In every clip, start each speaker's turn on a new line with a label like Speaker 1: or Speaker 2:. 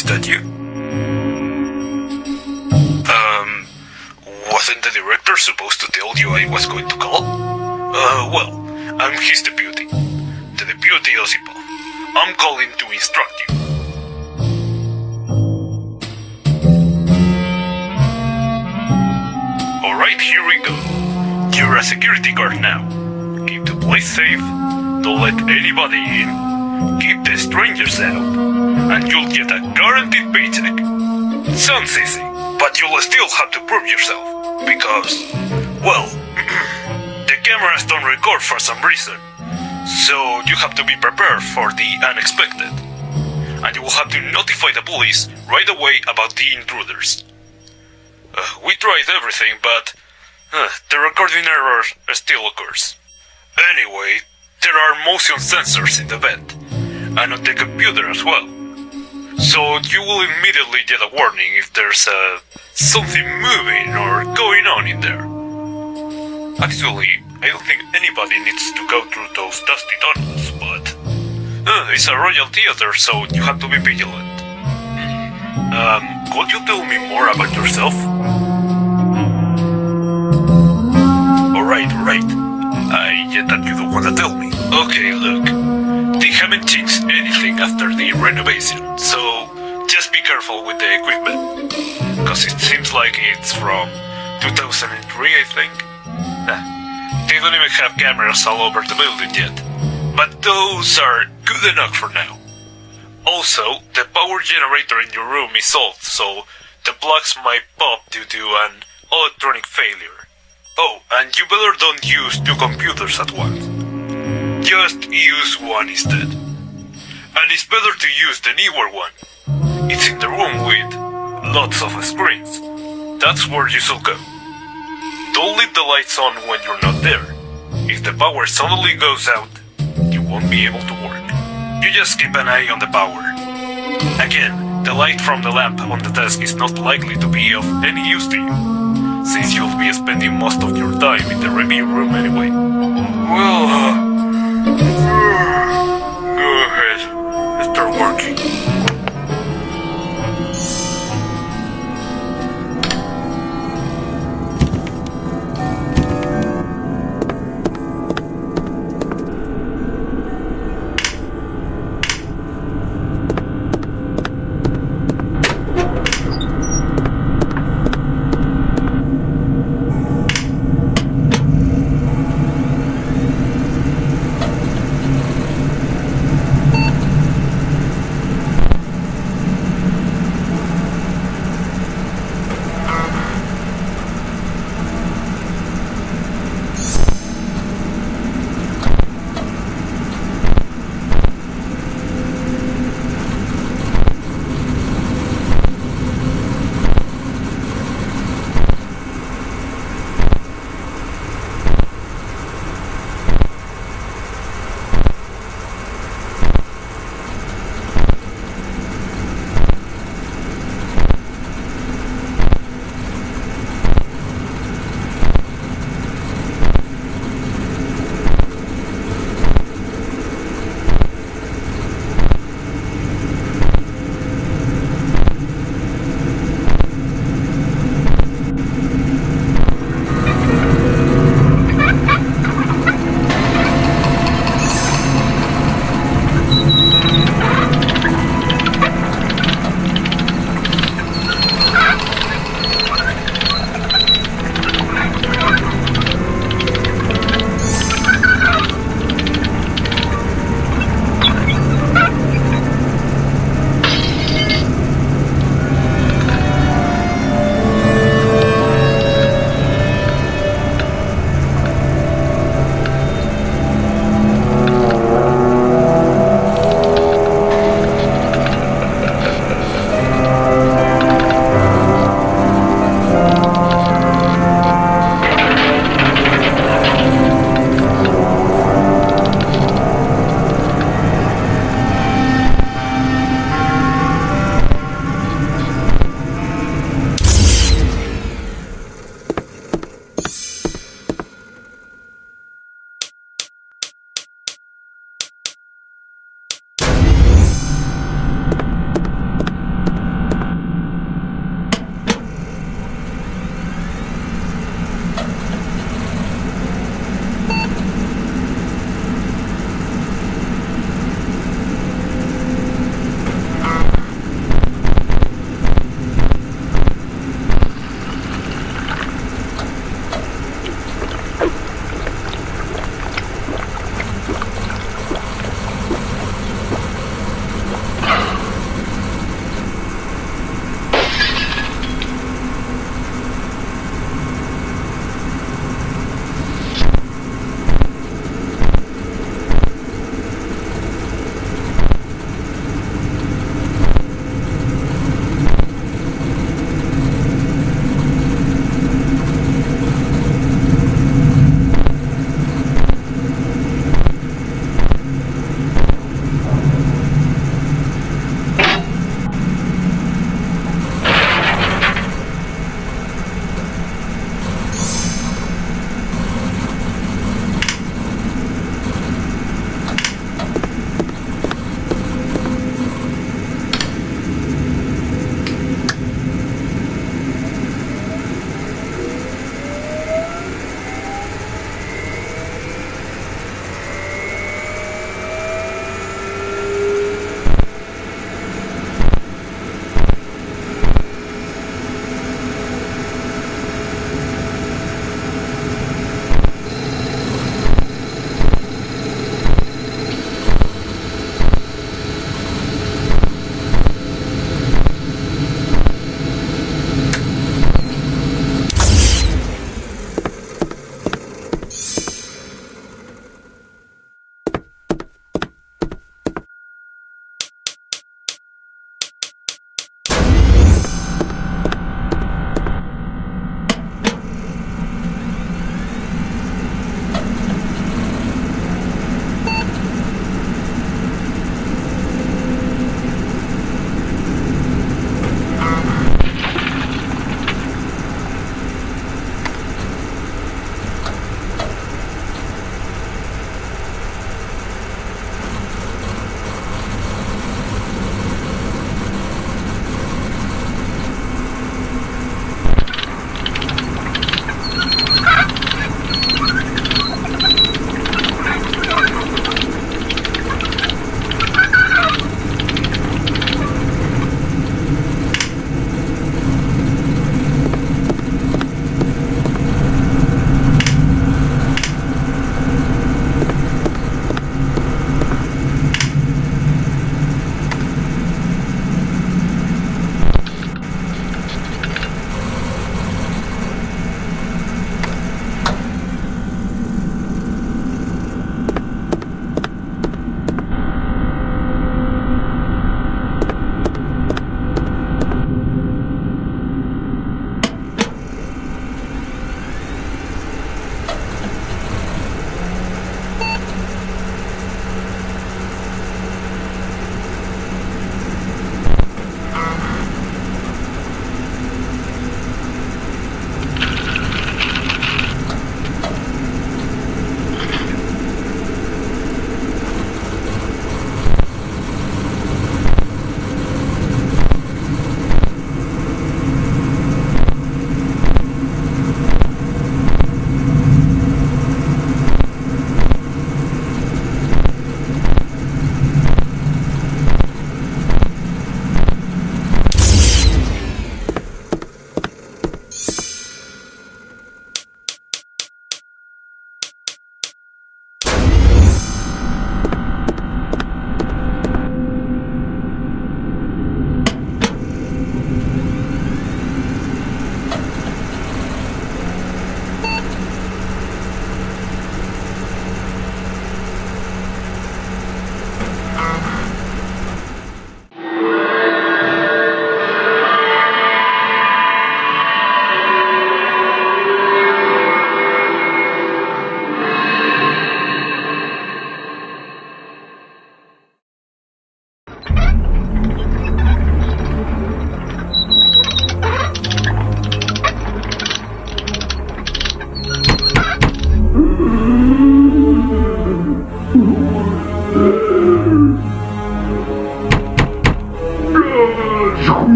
Speaker 1: is that you? Wasn't the director supposed to tell you I was going to call? Well, I'm his deputy. The deputy Osipo. I'm calling to instruct you. Alright, here we go. You're a security guard now. Keep the place safe, don't let anybody in, keep the strangers out, and you'll get a guaranteed paycheck. Sounds easy, but you'll still have to prove yourself, because, well, the cameras don't record for some reason, so you have to be prepared for the unexpected, and you will have to notify the police right away about the intruders. We tried everything, but the recording error still occurs. Anyway, there are motion sensors in the vent, and on the computer as well. So you will immediately get a warning if there's something moving or going on in there. Actually, I don't think anybody needs to go through those dusty tunnels, but it's a royal theater, so you have to be vigilant. Could you tell me more about yourself? Alright. I get that you don't want to tell me. Okay, look. They haven't changed anything after the renovation, so just be careful with the equipment. Because it seems like it's from 2003, I think. They don't even have cameras all over the building yet. But those are good enough for now. Also, the power generator in your room is old, so the plugs might pop due to an electronic failure. Oh, and you better don't use two computers at once. Just use one instead. And it's better to use the newer one. It's in the room with lots of screens. That's where you should go. Don't leave the lights on when you're not there. If the power suddenly goes out, you won't be able to work. You just keep an eye on the power. Again, the light from the lamp on the desk is not likely to be of any use to you, since you'll be spending most of your time in the review room anyway. Well, go ahead, start working.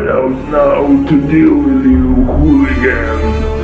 Speaker 2: else now to deal with you, hooligan.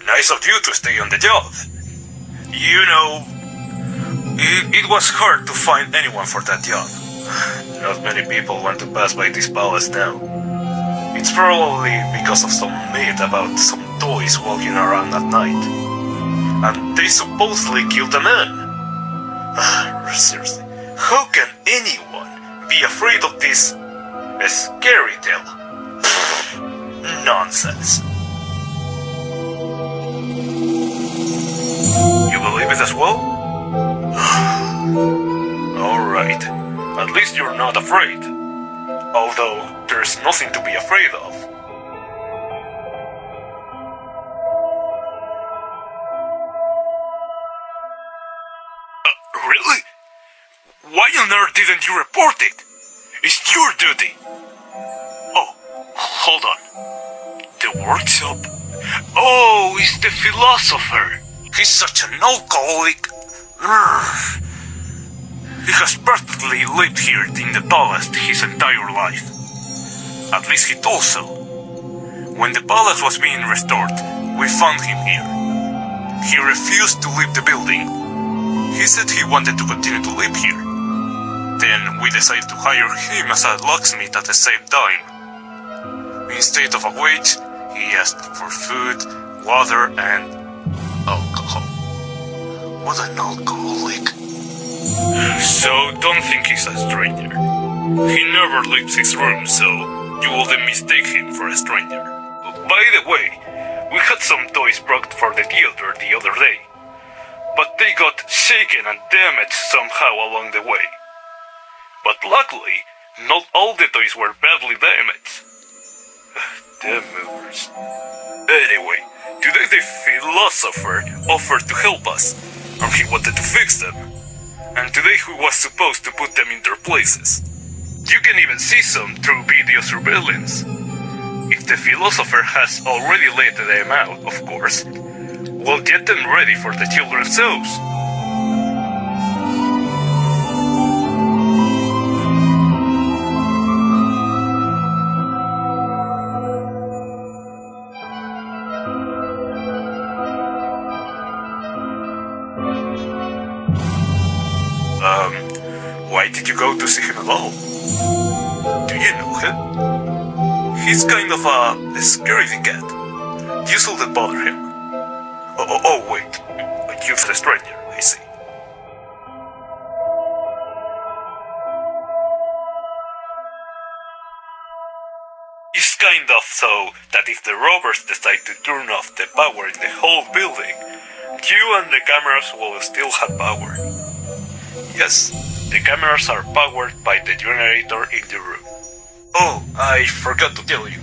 Speaker 1: Nice of you to stay on the job. You know, it was hard to find anyone for that job. Not many people want to pass by this palace now. It's probably because of some myth about some toys walking around at night. And they supposedly killed a man. Seriously, how can anyone be afraid of this scary tale? Nonsense. You believe it as well? Alright, at least you're not afraid. Although, there's nothing to be afraid of. Really? Why on earth didn't you report it? It's your duty. Oh, Hold on. The workshop? Oh, it's the philosopher. He's such an alcoholic. He has practically lived here in the palace his entire life. At least he thought so. When the palace was being restored, we found him here. He refused to leave the building. He said he wanted to continue to live here. Then we decided to hire him as a locksmith at the same time. Instead of a wage, he asked for food, water, and alcohol. What an alcoholic. So don't think he's a stranger. He never leaves his room, so you wouldn't mistake him for a stranger. By the way, we had some toys brought for the theater the other day, but they got shaken and damaged somehow along the way. But luckily, not all the toys were badly damaged. Damn movers. Anyway, today the philosopher offered to help us, and he wanted to fix them. And today he was supposed to put them in their places. You can even see some through video surveillance. If the philosopher has already let them out, of course, we'll get them ready for the children's shows. Why did you go to see him alone? Do you know him? He's kind of a scaredy cat. You shouldn't bother him. Oh wait, you're the stranger, I see. It's kind of so that if the robbers decide to turn off the power in the whole building, you and the cameras will still have power. Yes, the cameras are powered by the generator in the room. Oh, I forgot to tell you.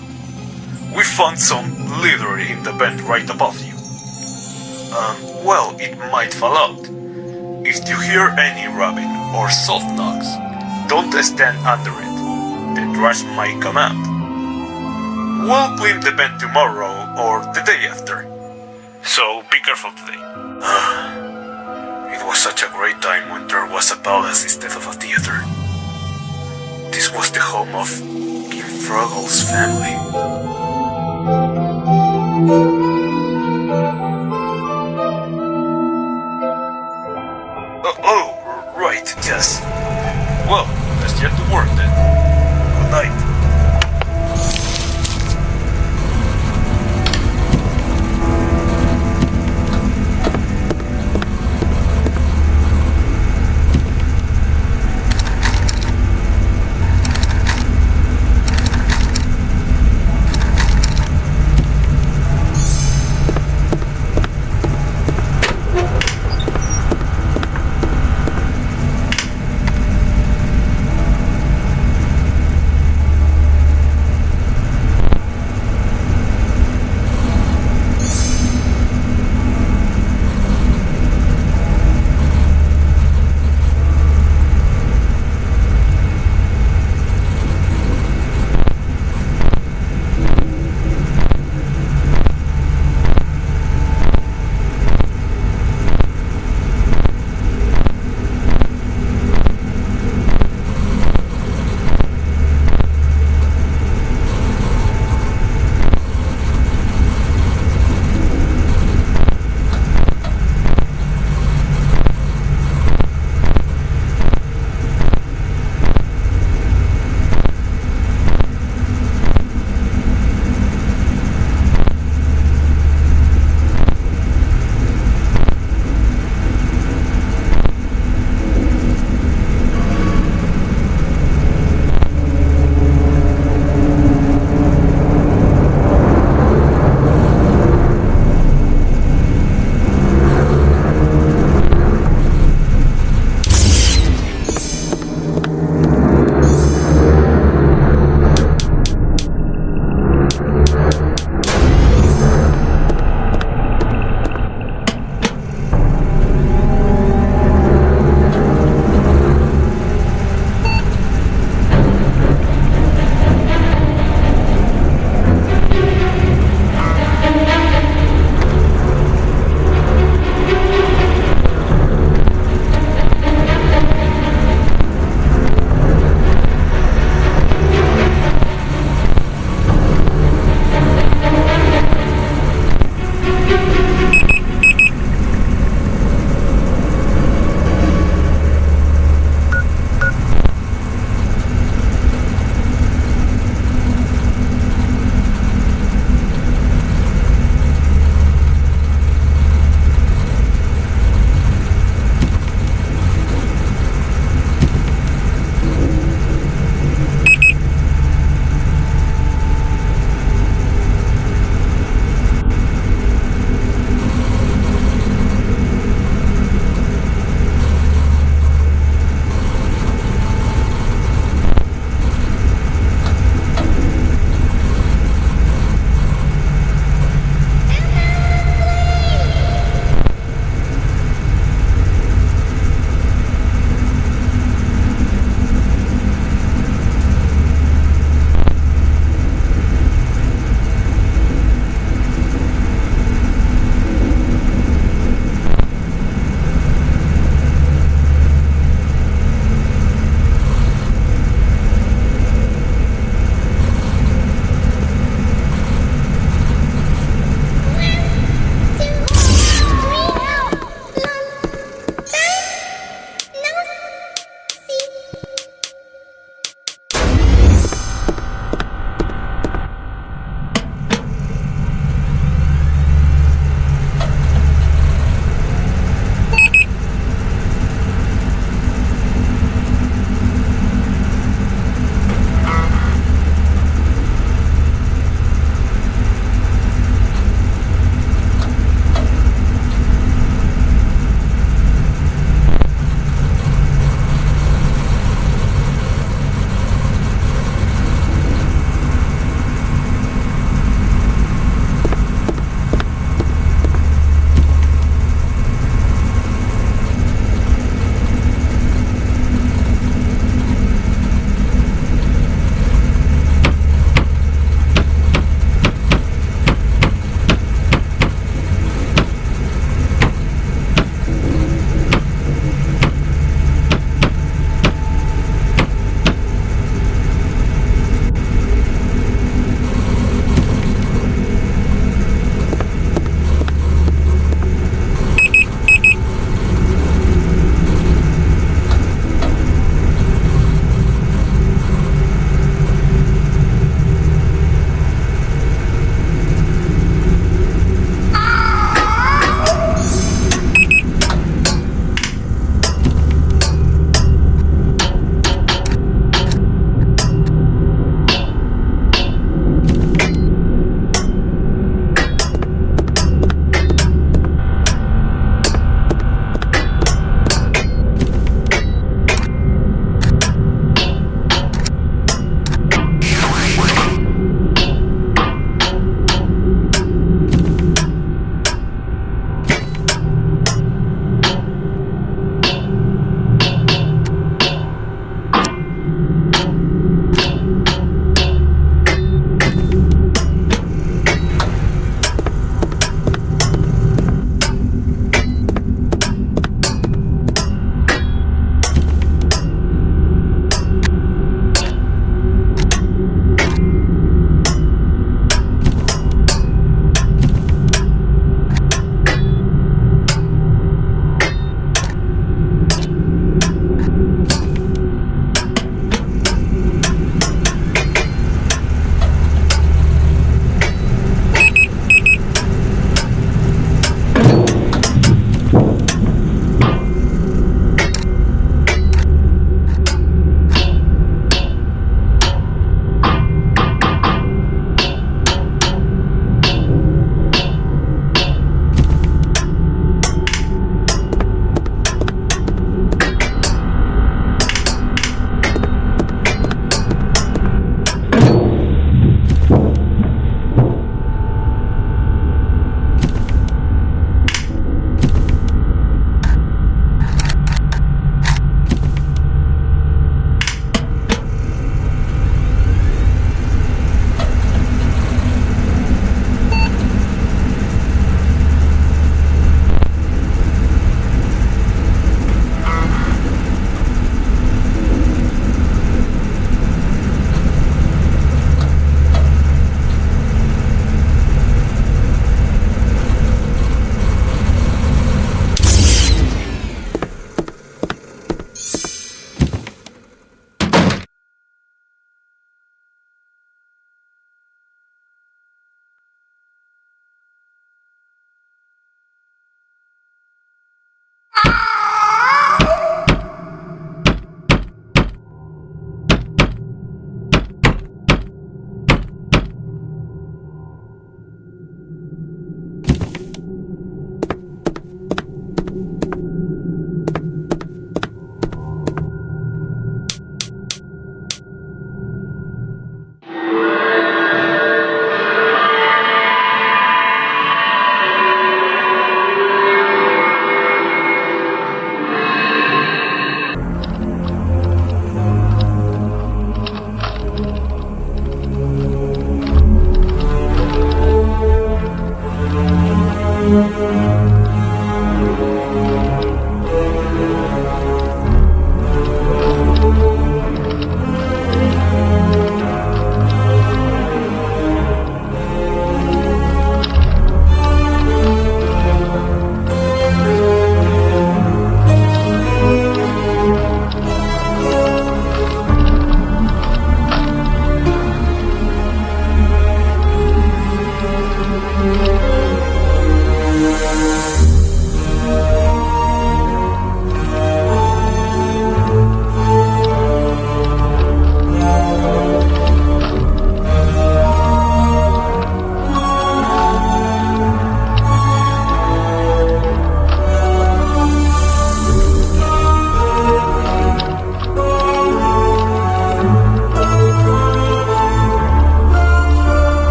Speaker 1: We found some leather in the vent right above you. Well, it might fall out. If you hear any rubbing or soft knocks, don't stand under it. The trash might come out. We'll clean the vent tomorrow or the day after. So be careful today. It was such a great time when there was a palace instead of a theater. This was the home of King Froggy's family. Oh, right, yes. Well, let's get to work then. Good night.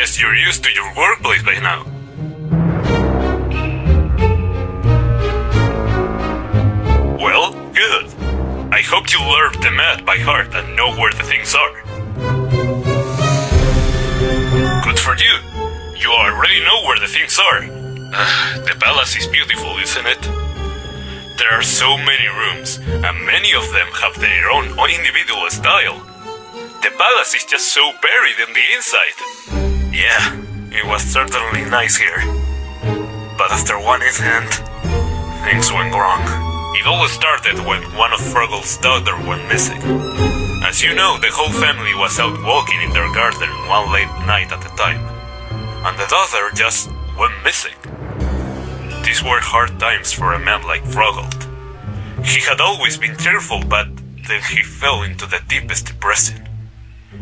Speaker 1: guess you're used to your workplace by now. Well, good. I hope you learned the math by heart and know where the things are. Good for you. You already know where the things are. The palace is beautiful, isn't it? There are so many rooms, and many of them have their own individual style. The palace is just so buried in the inside. Yeah, it was certainly nice here. But after one incident, things went wrong. It all started when one of Froggle's daughters went missing. As you know, the whole family was out walking in their garden one late night at a time. And the daughter just went missing. These were hard times for a man like Froggle. He had always been cheerful, but then he fell into the deepest depression.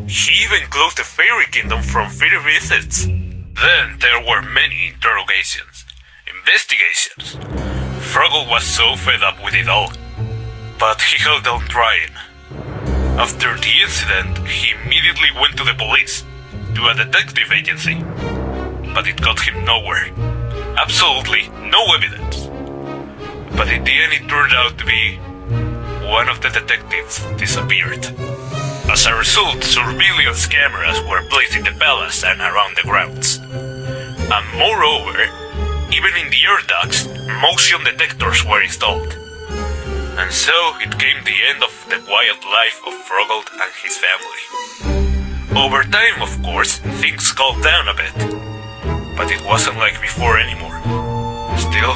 Speaker 1: He even closed the fairy kingdom from further visits. Then there were many interrogations, investigations. Froggle was so fed up with it all, but he held on trying. After the incident, he immediately went to the police, to a detective agency. But it got him nowhere. Absolutely no evidence. But in the end it turned out to be one of the detectives disappeared. As a result, surveillance cameras were placed in the palace and around the grounds. And moreover, even in the air ducts, motion detectors were installed. And so it came the end of the quiet life of Froggle and his family. Over time, of course, things calmed down a bit. But it wasn't like before anymore. Still,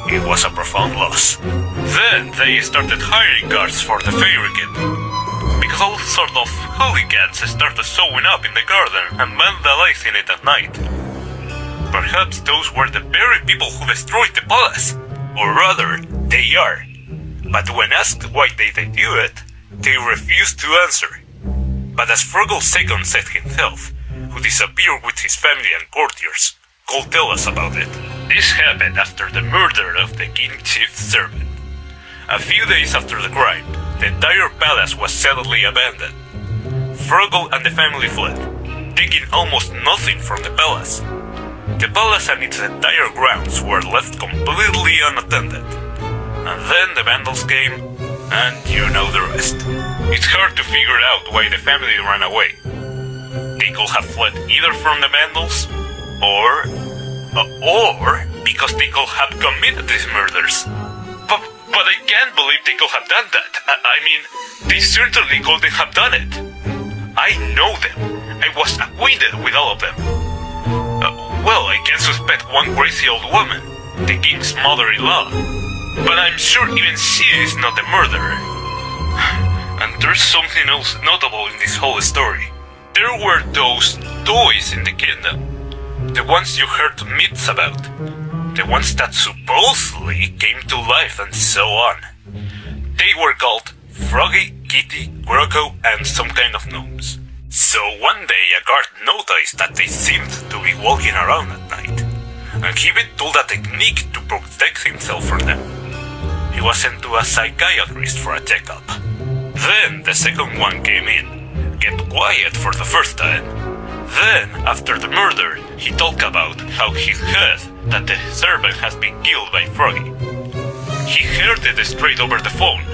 Speaker 1: it was a profound loss. Then they started hiring guards for the fairy kingdom. Because all sort of hooligans started showing up in the garden and vandalizing it at night. Perhaps those were the very people who destroyed the palace. Or rather, they are. But when asked why they do it, they refused to answer. But as Froggy's second said himself, who disappeared with his family and courtiers, could tell us about it. This happened after the murder of the king's chief servant. A few days after the crime, the entire palace was suddenly abandoned. Froggy and the family fled, taking almost nothing from the palace. The palace and its entire grounds were left completely unattended. And then the vandals came, and you know the rest. It's hard to figure out why the family ran away. They could have fled either from the vandals, or because they could have committed these murders. But I can't believe they could have done that. I mean, they certainly couldn't have done it. I know them. I was acquainted with all of them. Well, I can suspect one crazy old woman, the king's mother-in-law. But I'm sure even she is not the murderer. And there's something else notable in this whole story. There were those toys in the kingdom. The ones you heard myths about. The ones that supposedly came to life and so on. They were called Froggy, Kitty, Croco, and some kind of gnomes. So one day a guard noticed that they seemed to be walking around at night, and he even told a technique to protect himself from them. He was sent to a psychiatrist for a checkup. Then the second one came in, kept quiet for the first time. Then, after the murder, he talked about how he heard that the servant has been killed by Froggy. He heard it straight over the phone.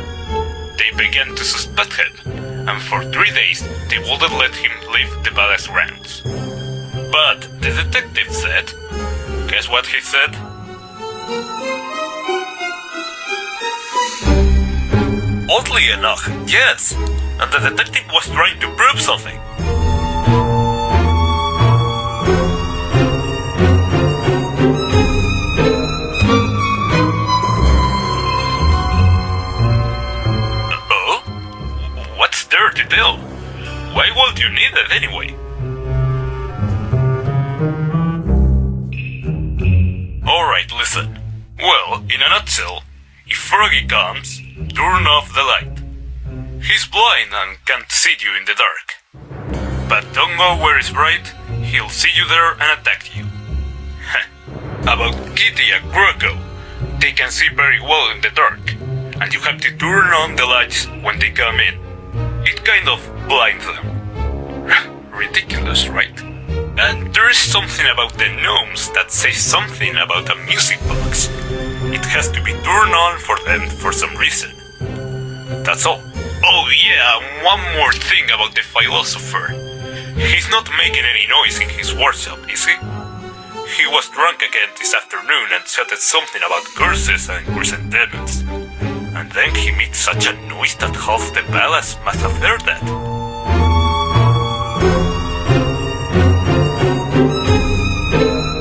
Speaker 1: They began to suspect him, and for 3 days they wouldn't let him leave the palace grounds. But the detective said, guess what he said? Oddly enough, yes, and the detective was trying to prove something. What's there to tell? Why would you need it anyway? Alright, listen. Well, in a nutshell, if Froggy comes, turn off the light. He's blind and can't see you in the dark. But don't go where it's bright, he'll see you there and attack you. About Kitty and Croco, they can see very well in the dark, and you have to turn on the lights when they come in. It kind of blinds them. Ridiculous, right? And there's something about the gnomes that says something about a music box. It has to be turned on for them for some reason. That's all. Oh yeah, and one more thing about the philosopher. He's not making any noise in his workshop, is he? He was drunk again this afternoon and shouted something about curses and chrysanthemums. And then he made such a noise that half the palace must have heard that.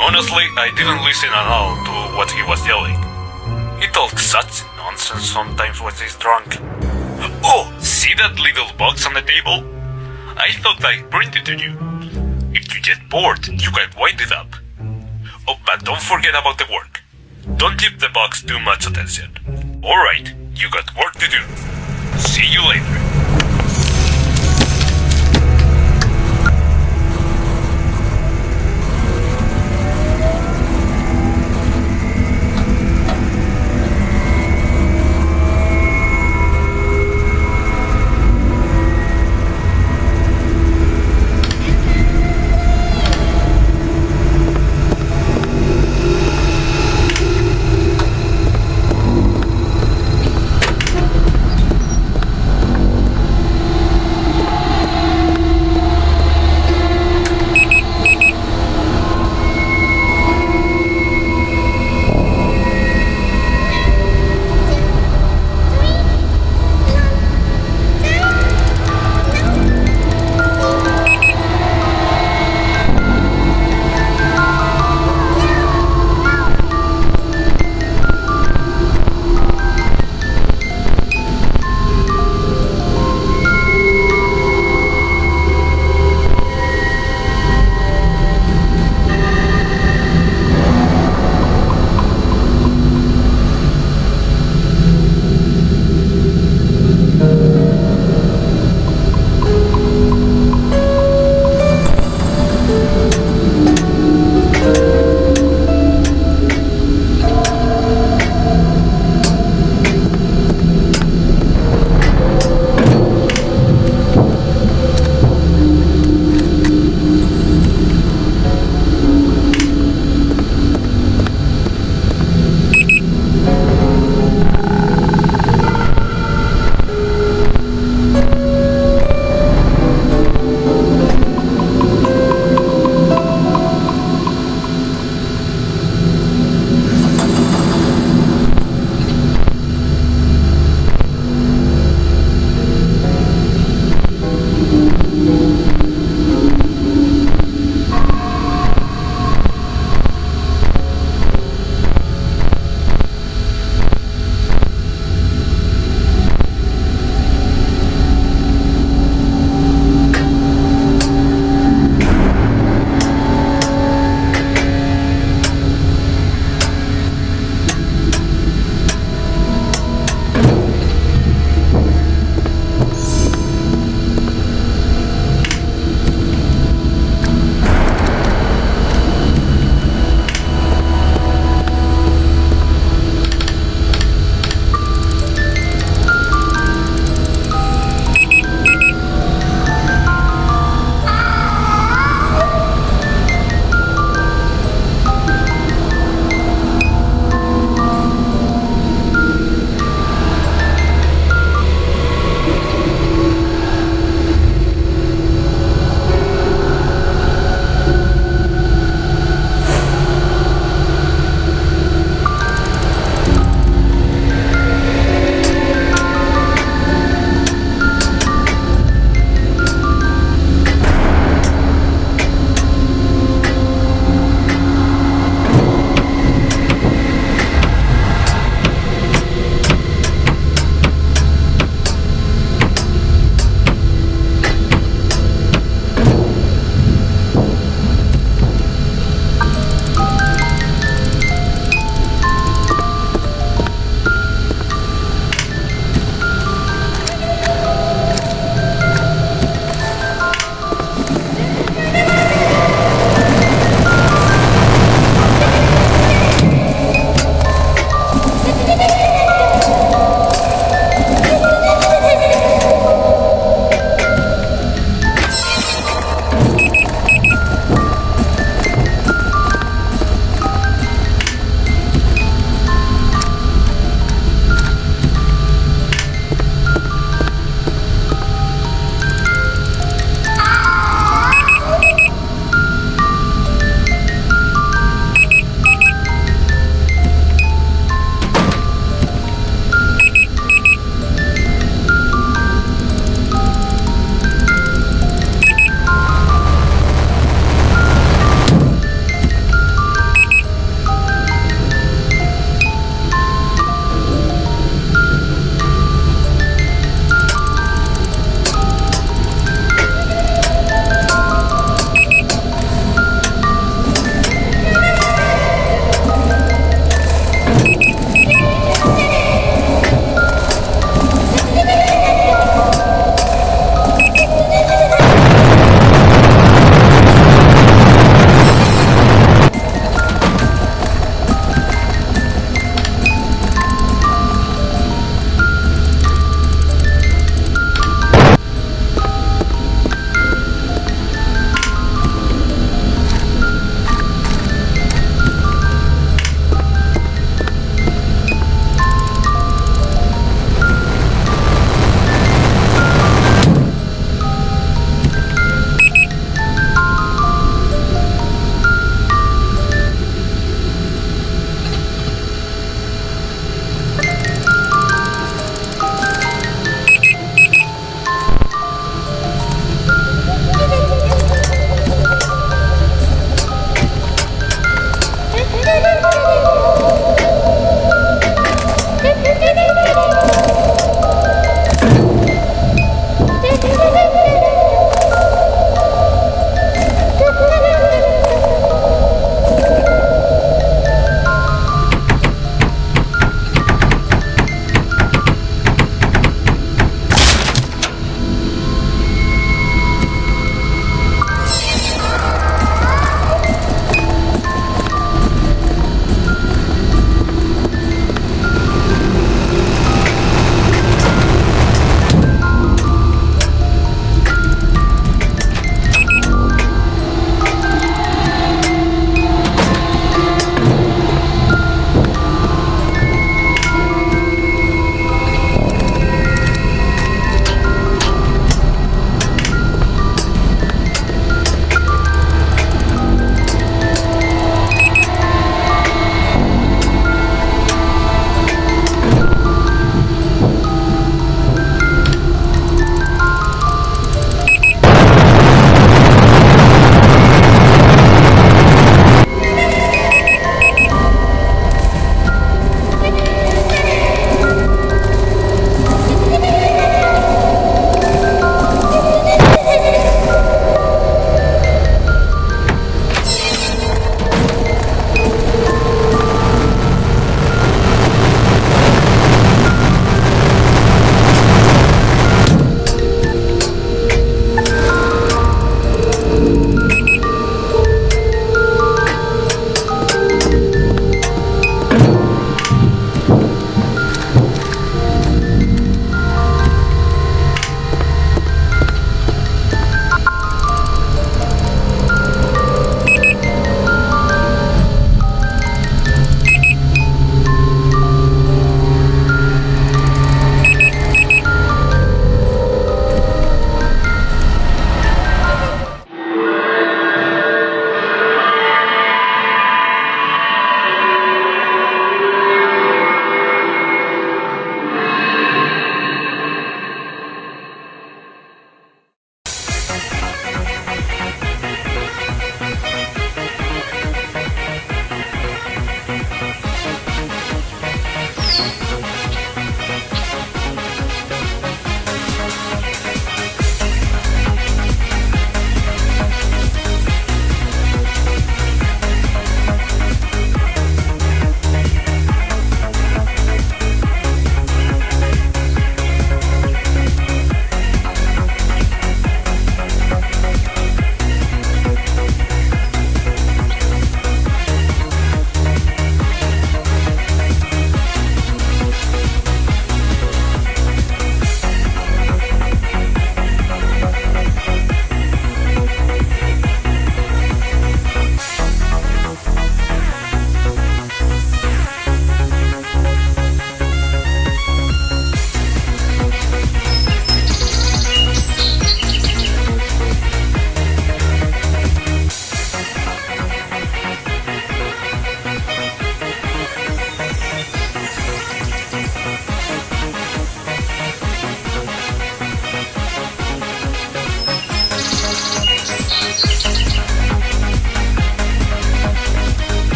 Speaker 1: Honestly, I didn't listen at all to what he was yelling. He talks such nonsense sometimes when he's drunk. Oh, see that little box on the table? I thought I printed to you. If you get bored, you can wind it up. Oh, but don't forget about the work. Don't give the box too much attention. Alright, you got work to do. See you later.